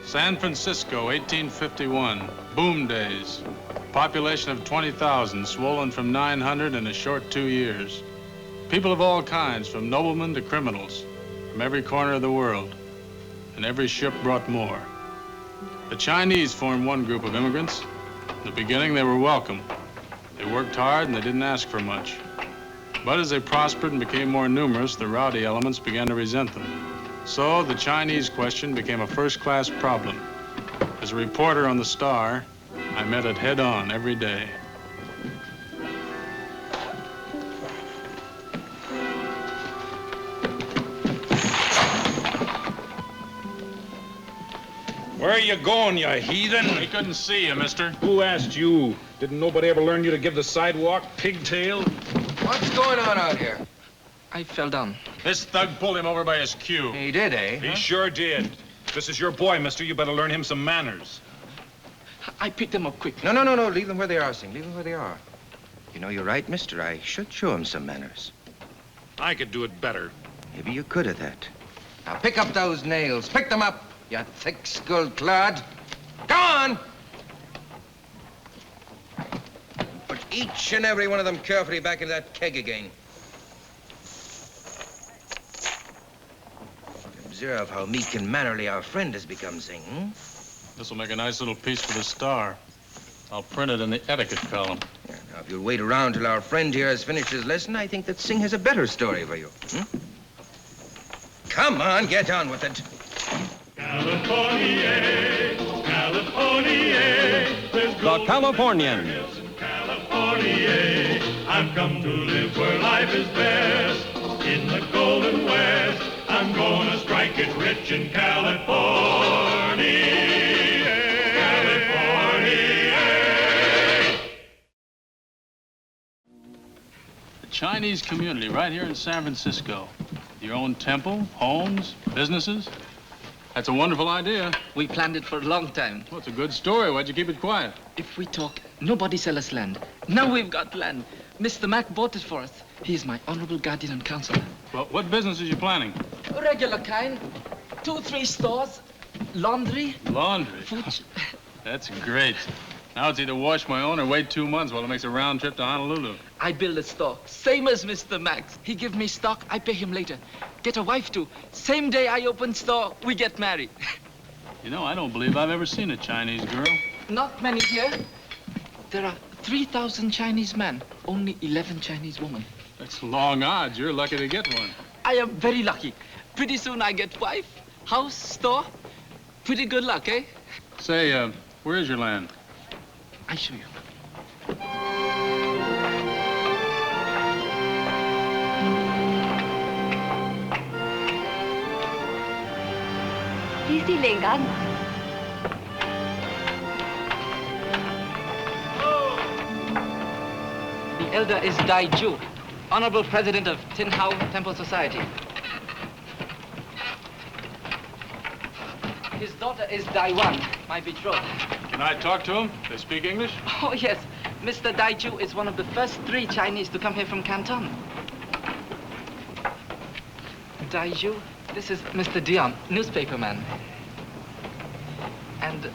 San Francisco, 1851. Boom days. Population of 20,000, swollen from 900 in a short 2 years. People of all kinds, from noblemen to criminals, from every corner of the world. And every ship brought more. The Chinese formed one group of immigrants. In the beginning, they were welcome. They worked hard and they didn't ask for much. But as they prospered and became more numerous, the rowdy elements began to resent them. So the Chinese question became a first-class problem. As a reporter on the Star, I met it head-on every day. Where are you going, you heathen? We couldn't see you, mister. Who asked you? Didn't nobody ever learn you to give the sidewalk, pigtail? What's going on out here? I fell down. This thug pulled him over by his cue. He did, eh? He sure did. This is your boy, mister. You better learn him some manners. I picked them up quick. No. Leave them where they are, Sing. Leave them where they are. You know, you're right, mister. I should show him some manners. I could do it better. Maybe you could at that. Now, pick up those nails. Pick them up, you thick-skulled clod. Go on! Put each and every one of them carefully back into that keg again. Observe how meek and mannerly our friend has become, Sing. This will make a nice little piece for the Star. I'll print it in the etiquette column. Yeah, now, if you'll wait around till our friend here has finished his lesson, I think that Sing has a better story for you. Come on, get on with it. California, California, The Californians. California, I've come to live where life is best. In the Golden West, I'm gonna strike it rich in California. The Chinese community right here in San Francisco. Your own temple, homes, businesses. That's a wonderful idea. We planned it for a long time. Well, it's a good story. Why'd you keep it quiet? If we talk, nobody sell us land. Now we've got land. Mr. Mac bought it for us. He is my honorable guardian and counselor. Well, what business are you planning? A regular kind. 2-3 stores. Laundry. Laundry? Food. That's great. Now it's either wash my own or wait 2 months while it makes a round trip to Honolulu. I build a store. Same as Mr. Max. He give me stock, I pay him later. Get a wife too. Same day I open store, we get married. You know, I don't believe I've ever seen a Chinese girl. Not many here. There are 3,000 Chinese men, only 11 Chinese women. That's long odds. You're lucky to get one. I am very lucky. Pretty soon I get wife, house, store. Pretty good luck, eh? Say, where is your land? I show you. The elder is Dai Ju, honorable president of Tin Hao Temple Society. His daughter is Dai Wan, my betrothed. Can I talk to him? They speak English? Oh, yes. Mr. Dai Ju is one of the first 3 Chinese to come here from Canton. Dai Ju, this is Mr. Dion, newspaperman. And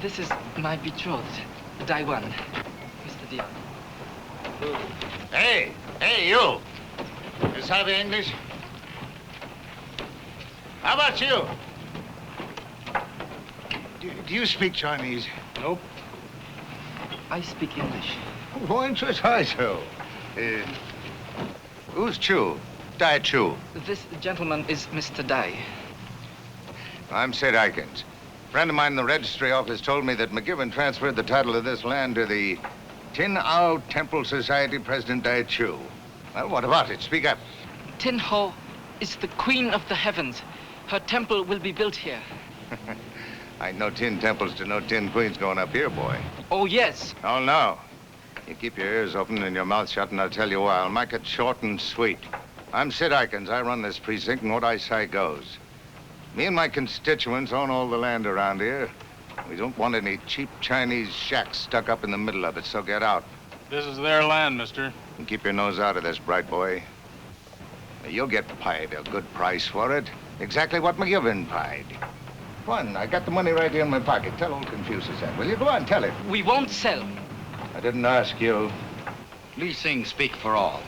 this is my betrothed, Dai Wan, Mr. Dion. Hey, you. You savvy English? How about you? Do you speak Chinese? Nope. I speak English. Why should I so? Who's Chu? Dai Chu. This gentleman is Mr. Dai. I'm Sid Ikins. A friend of mine in the registry office told me that McGibbon transferred the title of this land to the Tin Hao Temple Society President Dai Chu. Well, what about it? Speak up. Tin Hao is the queen of the heavens. Her temple will be built here. I know tin temples to know tin queens going up here, boy. Oh, yes. Oh, no. You keep your ears open and your mouth shut, and I'll tell you why. I'll make it short and sweet. I'm Sid Ikins. I run this precinct, and what I say goes. Me and my constituents own all the land around here. We don't want any cheap Chinese shacks stuck up in the middle of it, so get out. This is their land, mister. And keep your nose out of this, bright boy. You'll get paid a good price for it. Exactly what McGibbon paid. Go on, I got the money right here in my pocket. Tell old Confucius that, will you? Go on, tell it. We won't sell. I didn't ask you. Li Sing speak for all.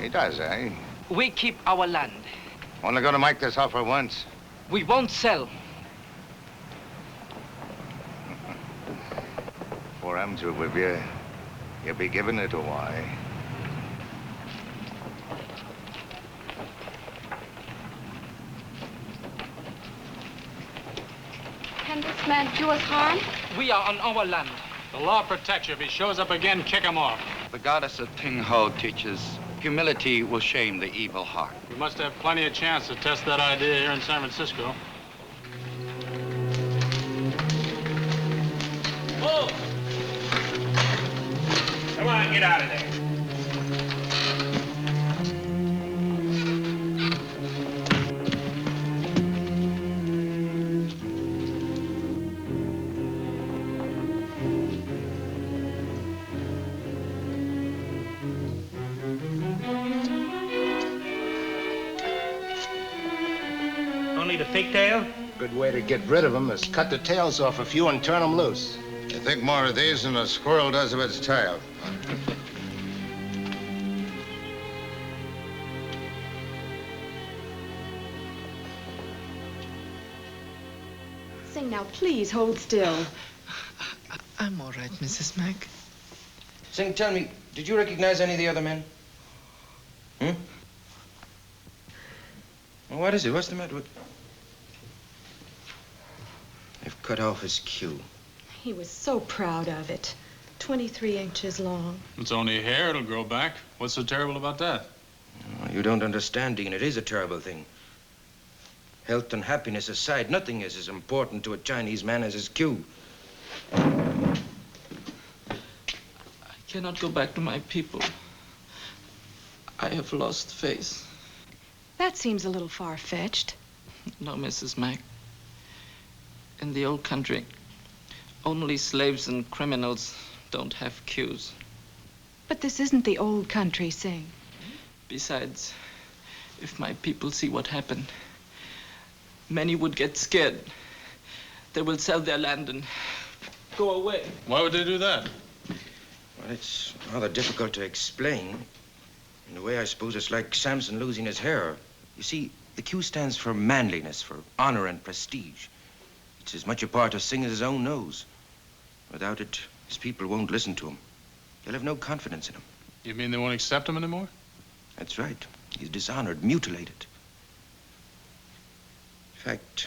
He does, eh? We keep our land. Only gonna make this offer once. We won't sell. Before I'm through with you, you'll be giving it a why. Can this man do us harm? We are on our land. The law protects you. If he shows up again, kick him off. The goddess of Ting Ho teaches humility will shame the evil heart. We must have plenty of chance to test that idea here in San Francisco. Oh! Come on, get out of there. Only the fake tail? Good way to get rid of them is cut the tails off a few and turn them loose. You think more of these than a squirrel does of its tail. Sing now, please hold still. I'm all right, Mrs. Mack. Sing, tell me, did you recognize any of the other men? Hmm? Well, what is it? What's the matter with... They've cut off his queue. He was so proud of it. 23 inches long. It's only hair. It'll grow back. What's so terrible about that? Oh, you don't understand, Dean. It is a terrible thing. Health and happiness aside, nothing is as important to a Chinese man as his queue. I cannot go back to my people. I have lost faith. That seems a little far-fetched. No, Mrs. Mack. In the old country, only slaves and criminals don't have queues. But this isn't the old country, Sing. Besides, if my people see what happened, many would get scared. They will sell their land and go away. Why would they do that? Well, it's rather difficult to explain. In a way, I suppose it's like Samson losing his hair. You see, the Q stands for manliness, for honor and prestige. It's as much a part of Sing as his own nose. Without it, his people won't listen to him. They'll have no confidence in him. You mean they won't accept him anymore? That's right. He's dishonored, mutilated. In fact,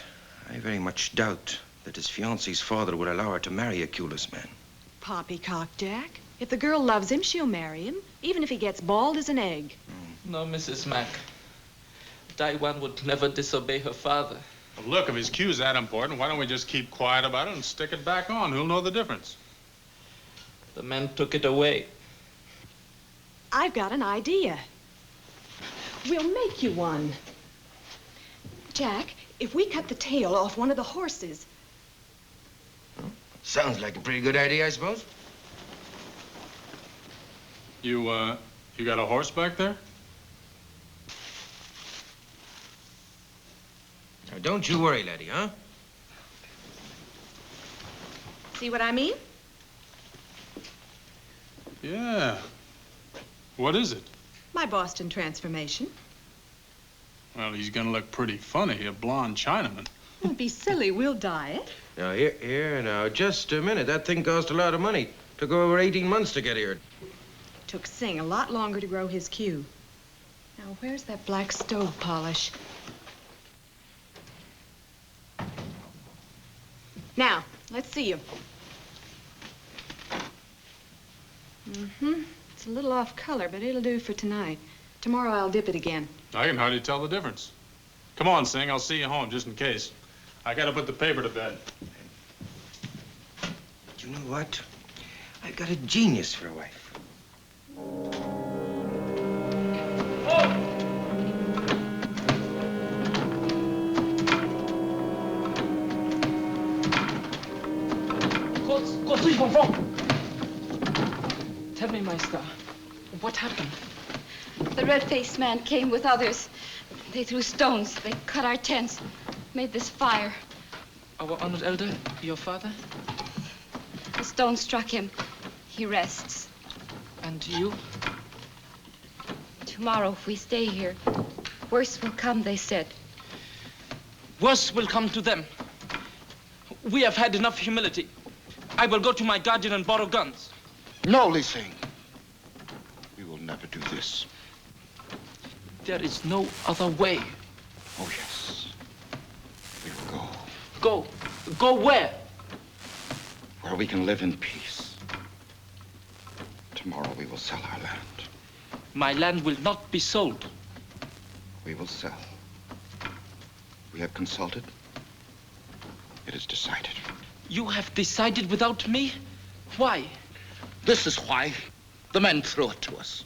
I very much doubt that his fiancée's father would allow her to marry a cueless man. Poppycock, Jack. If the girl loves him, she'll marry him, even if he gets bald as an egg. No, Mrs. Mack. Taiwan would never disobey her father. Well, look, if his cue's that important, why don't we just keep quiet about it and stick it back on? Who'll know the difference? The men took it away. I've got an idea. We'll make you one. Jack, if we cut the tail off one of the horses... Sounds like a pretty good idea, I suppose. You got a horse back there? Now, don't you worry, laddie, huh? See what I mean? Yeah. What is it? My Boston transformation. Well, he's gonna look pretty funny, a blonde Chinaman. Don't be silly, we'll dye it. Now, here, now, just a minute. That thing cost a lot of money. Took over 18 months to get here. Took Sing a lot longer to grow his queue. Now, where's that black stove polish? Now, let's see you. It's a little off color, but it'll do for tonight. Tomorrow I'll dip it again. I can hardly tell the difference. Come on, Sing, I'll see you home just in case. I gotta put the paper to bed. Do you know what? I've got a genius for a wife. Tell me, Maestra, what happened? The red-faced man came with others. They threw stones. They cut our tents, made this fire. Our honored elder, your father? The stone struck him. He rests. And you? Tomorrow, if we stay here, worse will come, they said. Worse will come to them. We have had enough humility. I will go to my guardian and borrow guns. No, Li Sing. We will never do this. There is no other way. Oh, yes. We will go. Go? Go where? Where we can live in peace. Tomorrow we will sell our land. My land will not be sold. We will sell. We have consulted. It is decided. You have decided without me? Why? This is why the men threw it to us.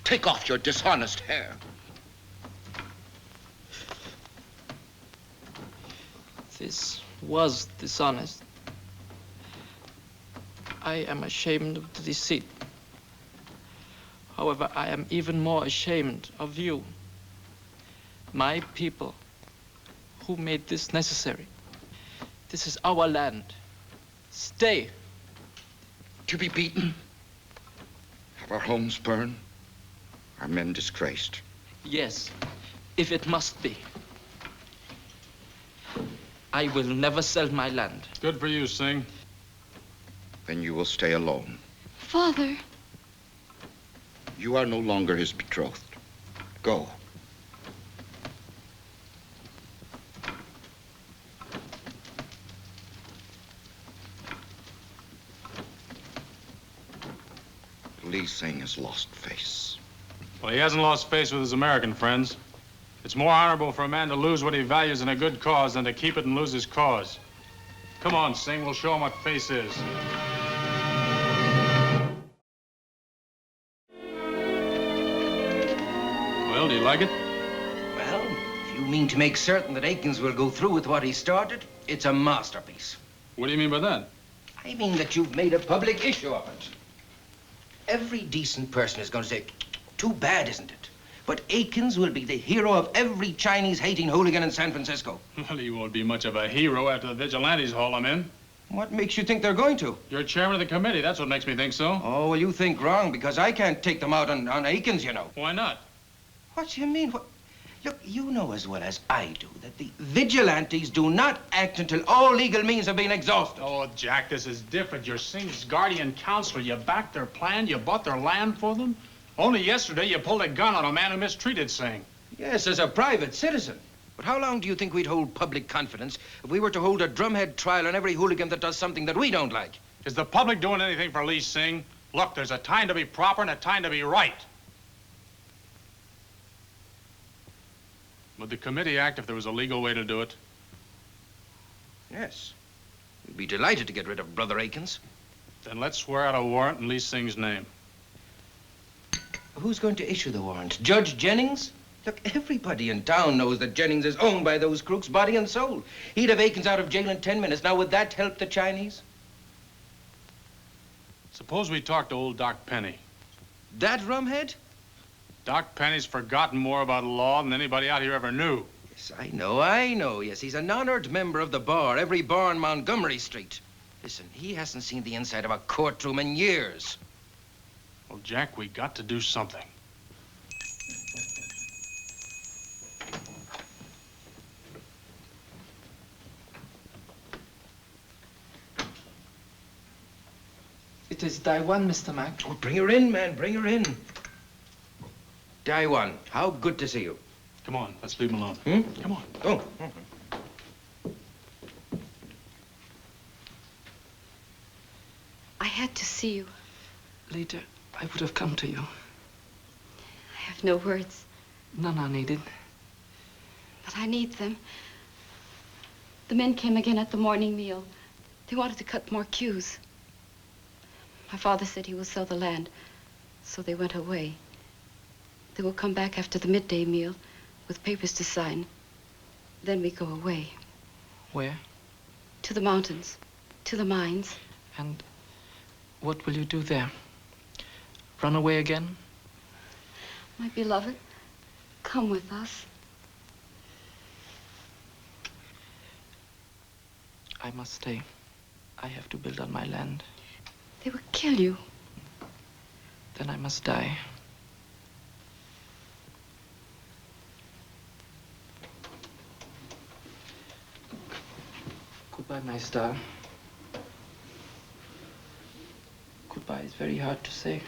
Take off your dishonest hair. This was dishonest. I am ashamed of the deceit. However, I am even more ashamed of you, my people, who made this necessary. This is our land. Stay. To be beaten, have our homes burned, our men disgraced. Yes, if it must be. I will never sell my land. Good for you, Singh. Then you will stay alone. Father. You are no longer his betrothed. Go. Li Sing has lost face. Well, he hasn't lost face with his American friends. It's more honorable for a man to lose what he values in a good cause than to keep it and lose his cause. Come on, Singh, we'll show him what face is. Well, do you like it? Well, if you mean to make certain that Akins will go through with what he started, it's a masterpiece. What do you mean by that? I mean that you've made a public issue of it. Every decent person is going to say, too bad, isn't it? But Akins will be the hero of every Chinese-hating hooligan in San Francisco. Well, he won't be much of a hero after the vigilantes haul him in. What makes you think they're going to? You're chairman of the committee. That's what makes me think so. Oh, well, you think wrong, because I can't take them out on Akins, you know. Why not? What do you mean? What? Look, you know as well as I do that the vigilantes do not act until all legal means have been exhausted. Oh, Jack, this is different. You're Singh's guardian counselor. You backed their plan. You bought their land for them. Only yesterday, you pulled a gun on a man who mistreated Singh. Yes, as a private citizen. But how long do you think we'd hold public confidence if we were to hold a drumhead trial on every hooligan that does something that we don't like? Is the public doing anything for Li Sing? Look, there's a time to be proper and a time to be right. Would the committee act if there was a legal way to do it? Yes. We'd be delighted to get rid of Brother Akins. Then let's swear out a warrant in Li Sing's name. Who's going to issue the warrant? Judge Jennings? Look, everybody in town knows that Jennings is owned by those crooks, body and soul. He'd have Akins out of jail in 10 minutes. Now, would that help the Chinese? Suppose we talk to old Doc Penny. That rumhead? Doc Penny's forgotten more about law than anybody out here ever knew. Yes, I know. Yes, he's an honored member of the bar, every bar on Montgomery Street. Listen, he hasn't seen the inside of a courtroom in years. Well, Jack, we got to do something. It is Taiwan, Mr. Mack. Oh, bring her in, man. Bring her in. Taiwan, how good to see you. Come on, let's leave him alone. Come on. Oh. I had to see you. Later, I would have come to you. I have no words. None are needed. But I need them. The men came again at the morning meal. They wanted to cut more queues. My father said he will sell the land, so they went away. They will come back after the midday meal with papers to sign. Then we go away. Where? To the mountains, to the mines. And what will you do there? Run away again? My beloved, come with us. I must stay. I have to build on my land. They will kill you. Then I must die. Goodbye, my star. Goodbye is very hard to say.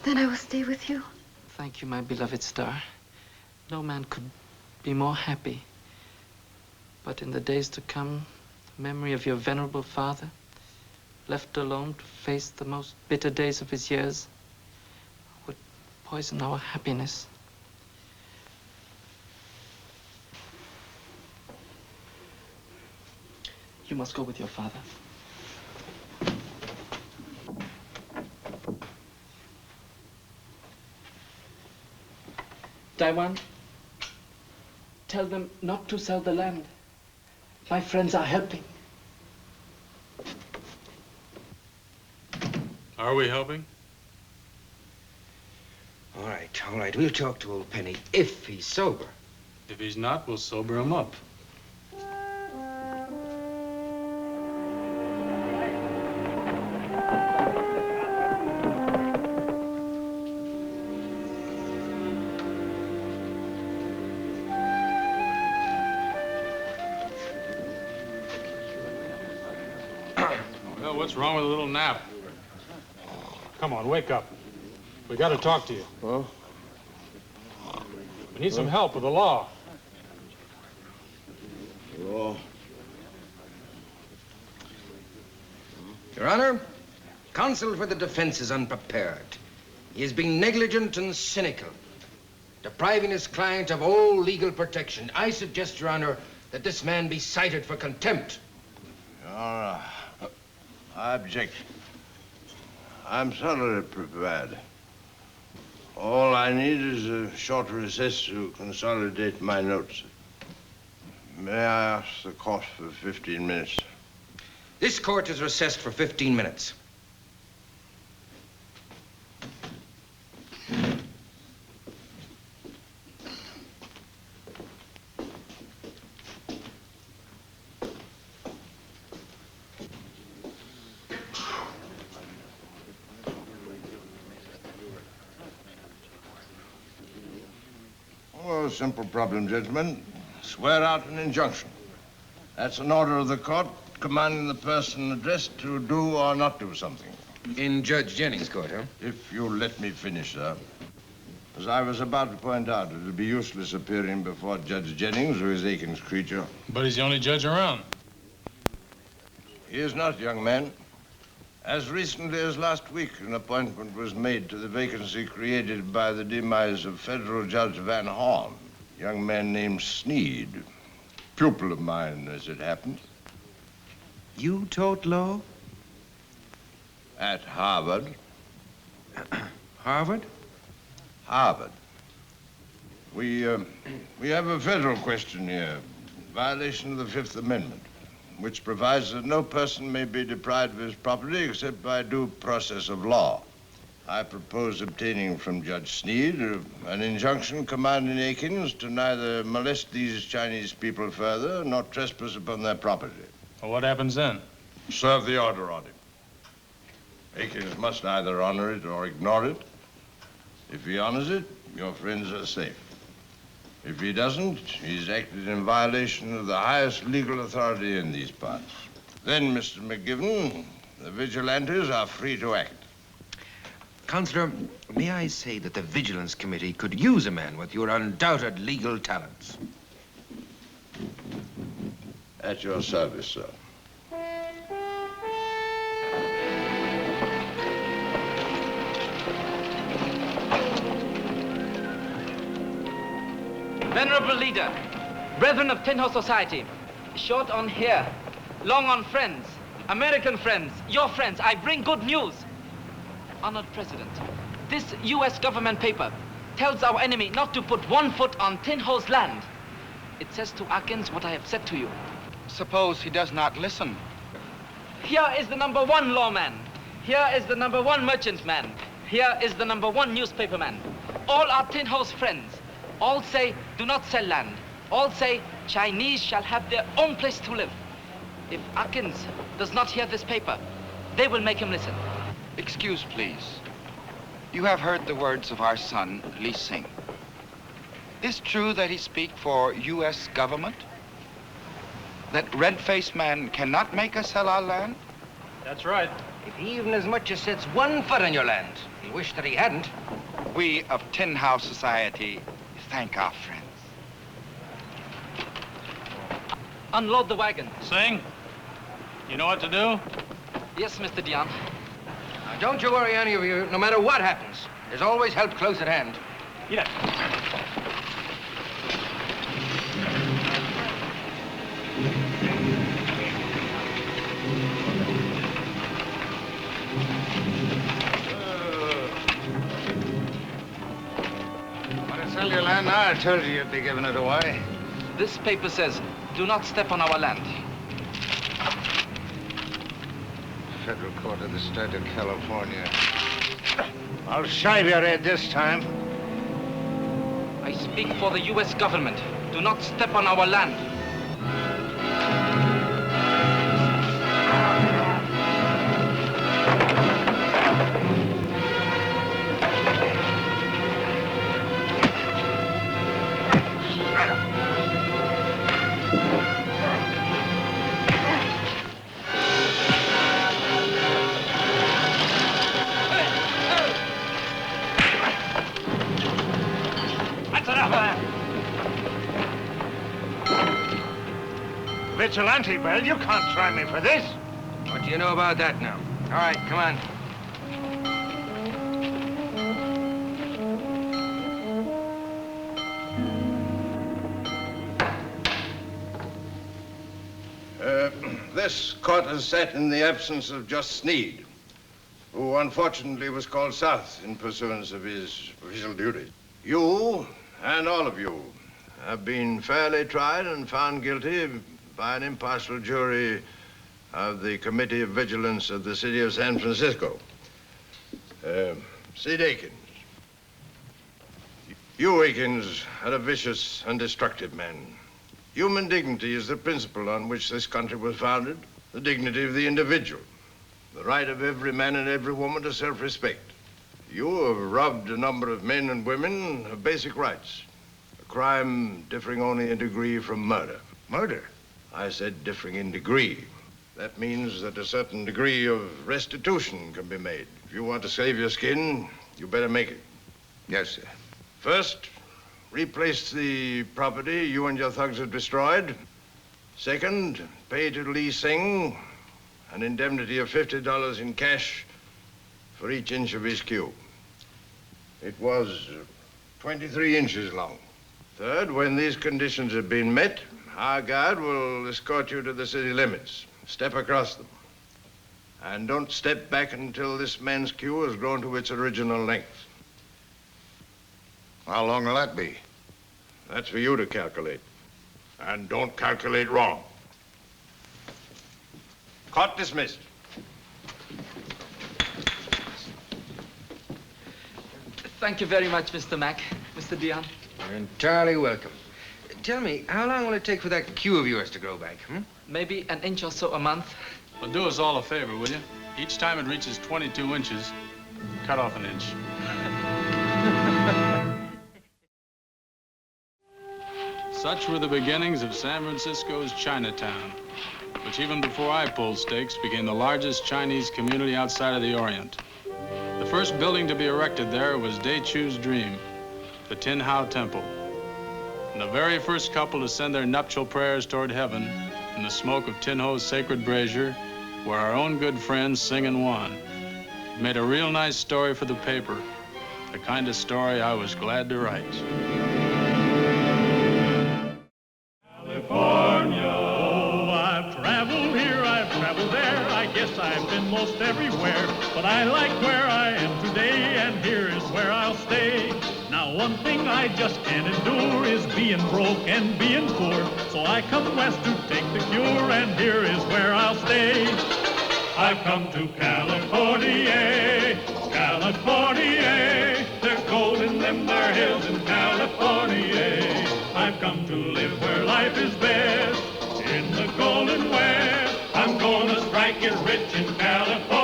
Then I will stay with you. Thank you, my beloved star. No man could be more happy. But in the days to come, the memory of your venerable father, left alone to face the most bitter days of his years, would poison our happiness. You must go with your father. Taiwan, tell them not to sell the land. My friends are helping. Are we helping? All right. We'll talk to old Penny if he's sober. If he's not, we'll sober him up. Well, what's wrong with a little nap? Come on, wake up. We got to talk to you. Huh? We need some help with the law. Law? Your Honor, counsel for the defense is unprepared. He is being negligent and cynical, depriving his client of all legal protection. I suggest, Your Honor, that this man be cited for contempt. Your Honor, I object. I'm thoroughly prepared. All I need is a short recess to consolidate my notes. May I ask the court for 15 minutes? This court is recessed for 15 minutes. Oh, simple problem, gentlemen. Swear out an injunction. That's an order of the court commanding the person addressed to do or not do something. In Judge Jennings' court, huh? If you'll let me finish, sir. As I was about to point out, it'll be useless appearing before Judge Jennings, who is Aiken's creature. But he's the only judge around. He is not, young man. As recently as last week, an appointment was made to the vacancy created by the demise of Federal Judge Van Horn, a young man named Sneed, pupil of mine, as it happens. You taught law? At Harvard. Harvard? Harvard. We have a federal question here, violation of the Fifth Amendment, which provides that no person may be deprived of his property except by due process of law. I propose obtaining from Judge Sneed an injunction commanding Aikens to neither molest these Chinese people further nor trespass upon their property. Well, what happens then? Serve the order on him. Aikens must either honor it or ignore it. If he honors it, your friends are safe. If he doesn't, he's acted in violation of the highest legal authority in these parts. Then, Mr. McGivern, the vigilantes are free to act. Counselor, may I say that the Vigilance Committee could use a man with your undoubted legal talents? At your service, sir. Venerable leader, brethren of Tin House Society, short on hair, long on friends, American friends, your friends, I bring good news. Honored President, this U.S. government paper tells our enemy not to put 1 foot on Tin Ho's land. It says to Aikens what I have said to you. Suppose he does not listen. Here is the #1 lawman. Here is the #1 merchantman. Here is the #1 newspaperman. All are Tin Ho's friends. All say, do not sell land. All say Chinese shall have their own place to live. If Atkins does not hear this paper, they will make him listen. Excuse, please. You have heard the words of our son, Lee Sing. Is true that he speak for U.S. government? That red-faced man cannot make us sell our land? That's right. If he even as much as sets one foot on your land, he wished that he hadn't. We of Tin House Society thank our friends. Unload the wagon. Sing, you know what to do? Yes, Mr. Dion. Now, don't you worry, any of you, no matter what happens. There's always help close at hand. Yes. Want to sell your land now? I told you you'd be giving it away. This paper says, do not step on our land. Federal Court of the State of California. I'll shave your head this time. I speak for the U.S. government. Do not step on our land. Vigilante, Bell, you can't try me for this. What do you know about that now? All right, come on. This court has sat in the absence of Just Sneed, who unfortunately was called south in pursuance of his official duties. You, and all of you, have been fairly tried and found guilty by an impartial jury of the Committee of Vigilance of the City of San Francisco. Sid Akins. You, Akins, are a vicious and destructive man. Human dignity is the principle on which this country was founded, the dignity of the individual, the right of every man and every woman to self-respect. You have robbed a number of men and women of basic rights, a crime differing only in degree from murder. Murder? I said differing in degree. That means that a certain degree of restitution can be made. If you want to save your skin, you better make it. Yes, sir. First, replace the property you and your thugs have destroyed. Second, pay to Lee Sing an indemnity of $50 in cash for each inch of his queue. It was 23 inches long. Third, when these conditions have been met, our guard will escort you to the city limits. Step across them. And don't step back until this man's queue has grown to its original length. How long will that be? That's for you to calculate. And don't calculate wrong. Court dismissed. Thank you very much, Mr. Mack. Mr. Dion. You're entirely welcome. Tell me, how long will it take for that queue of yours to grow back, Maybe an inch or so a month. Well, do us all a favor, will you? Each time it reaches 22 inches, cut off an inch. Such were the beginnings of San Francisco's Chinatown, which even before I pulled stakes became the largest Chinese community outside of the Orient. The first building to be erected there was Dai Chu's dream, the Tin Hau Temple. And the very first couple to send their nuptial prayers toward heaven in the smoke of Tin Ho's sacred brazier were our own good friends Sing and Wan. It made a real nice story for the paper, the kind of story I was glad to write. California. Oh, I've traveled here, I've traveled there. I guess I've been most everywhere. But I like where I am today, and here is where I'll stay. Now, one thing I just can't endure is being broke and being poor. So I come west to take the cure, and here is where I'll stay. I've come to California, California. There's gold in them there hills in California. I've come to live where life is best. In the Golden West, I'm gonna strike it rich in California.